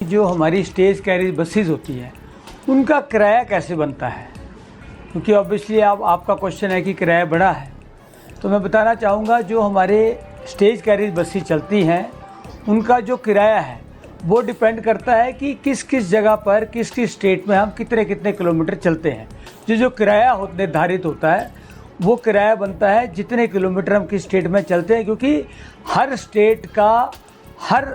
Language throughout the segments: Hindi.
जो हमारी स्टेज कैरिज बसेस होती हैं उनका किराया कैसे बनता है, क्योंकि ऑब्वियसली आपका क्वेश्चन है कि किराया बढ़ा है, तो मैं बताना चाहूँगा जो हमारे स्टेज कैरिज बसेस चलती हैं उनका जो किराया है वो डिपेंड करता है कि किस किस जगह पर किस किस स्टेट में हम कितने कितने किलोमीटर चलते हैं। जो किराया निर्धारित होता है वो किराया बनता है जितने किलोमीटर हम किस स्टेट में चलते हैं, क्योंकि हर स्टेट का हर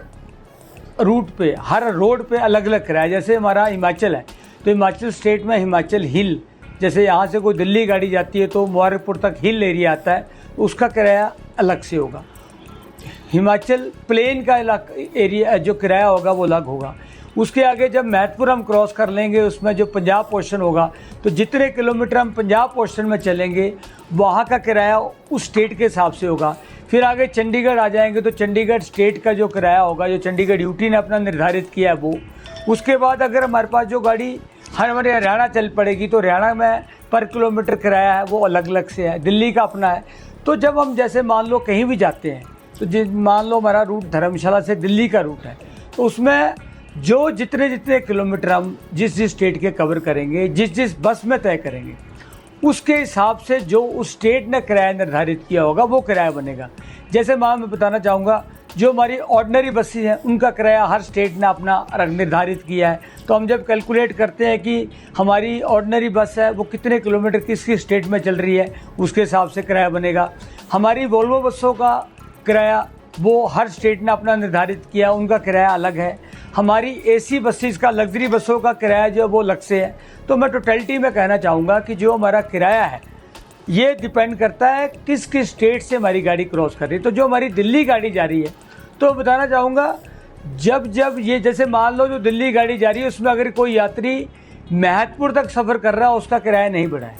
रूट पे हर रोड पे अलग अलग किराया। जैसे हमारा हिमाचल है तो हिमाचल स्टेट में हिमाचल हिल, जैसे यहाँ से कोई दिल्ली गाड़ी जाती है तो मुबारकपुर तक हिल एरिया आता है, उसका किराया अलग से होगा। हिमाचल प्लेन का एरिया जो किराया होगा वो अलग होगा। उसके आगे जब महतपुर हम क्रॉस कर लेंगे उसमें जो पंजाब पोर्शन होगा, तो जितने किलोमीटर हम पंजाब पोर्शन में चलेंगे वहाँ का किराया उस स्टेट के हिसाब से होगा। फिर आगे चंडीगढ़ आ जाएंगे तो चंडीगढ़ स्टेट का जो किराया होगा, जो चंडीगढ़ यूटी ने अपना निर्धारित किया है वो। उसके बाद अगर हमारे पास जो गाड़ी हमारे हरियाणा चल पड़ेगी तो हरियाणा में पर किलोमीटर किराया है वो अलग अलग से है, दिल्ली का अपना है। तो जब हम जैसे मान लो कहीं भी जाते हैं तो मान लो हमारा रूट धर्मशाला से दिल्ली का रूट है, तो उसमें जो जितने जितने किलोमीटर हम जिस स्टेट के कवर करेंगे, जिस बस में तय करेंगे, उसके हिसाब से जो उस स्टेट ने किराया निर्धारित किया होगा वो किराया बनेगा। जैसे मैं बताना चाहूँगा जो हमारी ऑर्डिनरी बसें हैं उनका किराया हर स्टेट ने अपना निर्धारित किया है। तो हम जब कैलकुलेट करते हैं कि हमारी ऑर्डिनरी बस है वो कितने किलोमीटर किस किस स्टेट में चल रही है, उसके हिसाब से किराया बनेगा। हमारी वोल्वो बसों का किराया वो हर स्टेट ने अपना निर्धारित किया, उनका किराया अलग है। हमारी एसी बसेस का, लग्जरी बसों का किराया जो है वो अलग से है। तो मैं टोटलिटी में कहना चाहूँगा कि जो हमारा किराया है ये डिपेंड करता है किस किस स्टेट से हमारी गाड़ी क्रॉस कर रही है। तो जो हमारी दिल्ली गाड़ी जा रही है तो बताना चाहूँगा जब ये जैसे मान लो जो दिल्ली गाड़ी जा रही है उसमें अगर कोई यात्री महतपुर तक सफ़र कर रहा है उसका किराया नहीं बढ़ा है।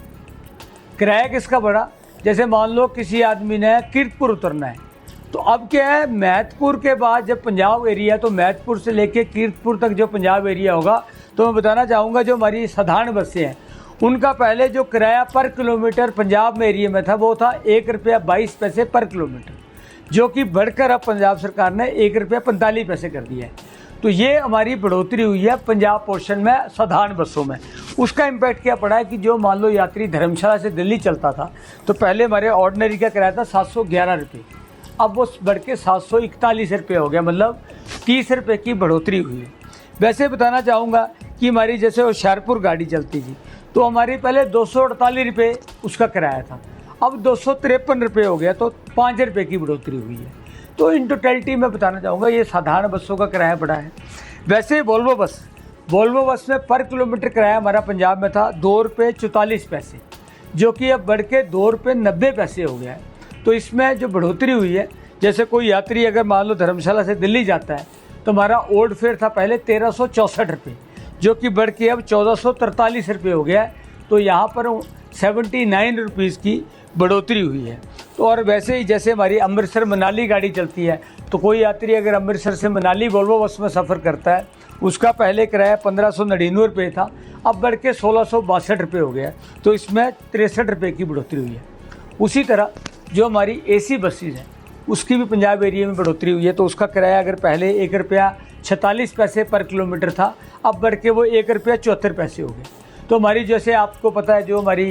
किराया किसका बढ़ा, जैसे मान लो किसी आदमी ने कीरतपुर उतरना है, तो अब क्या है महतपुर के बाद जब पंजाब एरिया, तो महतपुर से लेके कीरतपुर तक जो पंजाब एरिया होगा, तो मैं बताना चाहूँगा जो हमारी साधारण बसें हैं उनका पहले जो किराया पर किलोमीटर पंजाब में एरिया में था वो था ₹1.22 पर किलोमीटर, जो कि बढ़कर अब पंजाब सरकार ने ₹1.45 कर दिया है। तो ये हमारी बढ़ोतरी हुई है पंजाब पोर्शन में साधारण बसों में। उसका इम्पैक्ट क्या पड़ा है कि जो मान लो यात्री धर्मशाला से दिल्ली चलता था तो पहले हमारे ऑर्डिनरी का किराया था ₹711, अब वो बढ़ के ₹741 हो गया, मतलब ₹30 की बढ़ोतरी हुई है। वैसे बताना चाहूँगा कि हमारी जैसे होशियारपुर गाड़ी चलती थी तो हमारी पहले ₹248 उसका किराया था, अब ₹253 हो गया, तो ₹5 की बढ़ोतरी हुई है। तो इन टोटलिटी में बताना चाहूँगा ये साधारण बसों का किराया बढ़ा है। वैसे वोल्वो बस में पर किलोमीटर किराया हमारा पंजाब में था ₹2.44, जो कि अब बढ़ के ₹2.90 हो गया है। तो इसमें जो बढ़ोतरी हुई है, जैसे कोई यात्री अगर मान लो धर्मशाला से दिल्ली जाता है तो हमारा ओल्ड फेयर था पहले ₹1364, जो कि बढ़ के अब ₹1443 हो गया है। तो यहाँ पर 79 रुपीज़ की बढ़ोतरी हुई है। तो और वैसे ही जैसे हमारी अमृतसर मनाली गाड़ी चलती है, तो कोई यात्री अगर अमृतसर से मनाली वोल्वो बस में सफ़र करता है उसका पहले किराया ₹1599 था, अब बढ़ के ₹1662 हो गया। तो इसमें ₹63 की बढ़ोतरी हुई है। उसी तरह जो हमारी एसी बसेस हैं उसकी भी पंजाब एरिया में बढ़ोतरी हुई है। तो उसका किराया अगर पहले ₹1.46 पर किलोमीटर था, अब बढ़ के वो ₹1.74 हो गया। तो हमारी जैसे आपको पता है जो हमारी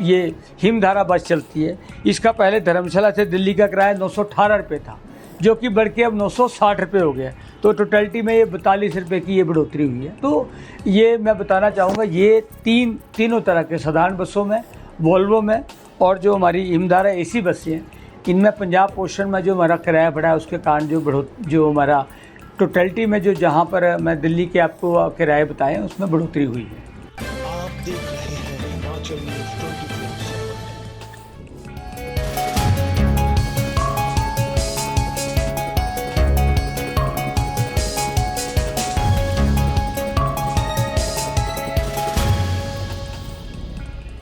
ये हिमधारा बस चलती है, इसका पहले धर्मशाला से दिल्ली का किराया ₹918 था, जो कि बढ़ के अब ₹960 हो गया। तो टोटलिटी में ये ₹42 की ये बढ़ोतरी हुई है। तो ये मैं बताना चाहूँगा ये तीनों तरह के साधारण बसों में, वोल्वो में और जो हमारी हिमधारा एसी बसें हैं, इनमें पंजाब पोर्शन में जो हमारा किराया बढ़ा है उसके कारण जो हमारा टोटलिटी में जो जहाँ पर मैं दिल्ली के आपको किराए बताए उसमें बढ़ोतरी हुई है।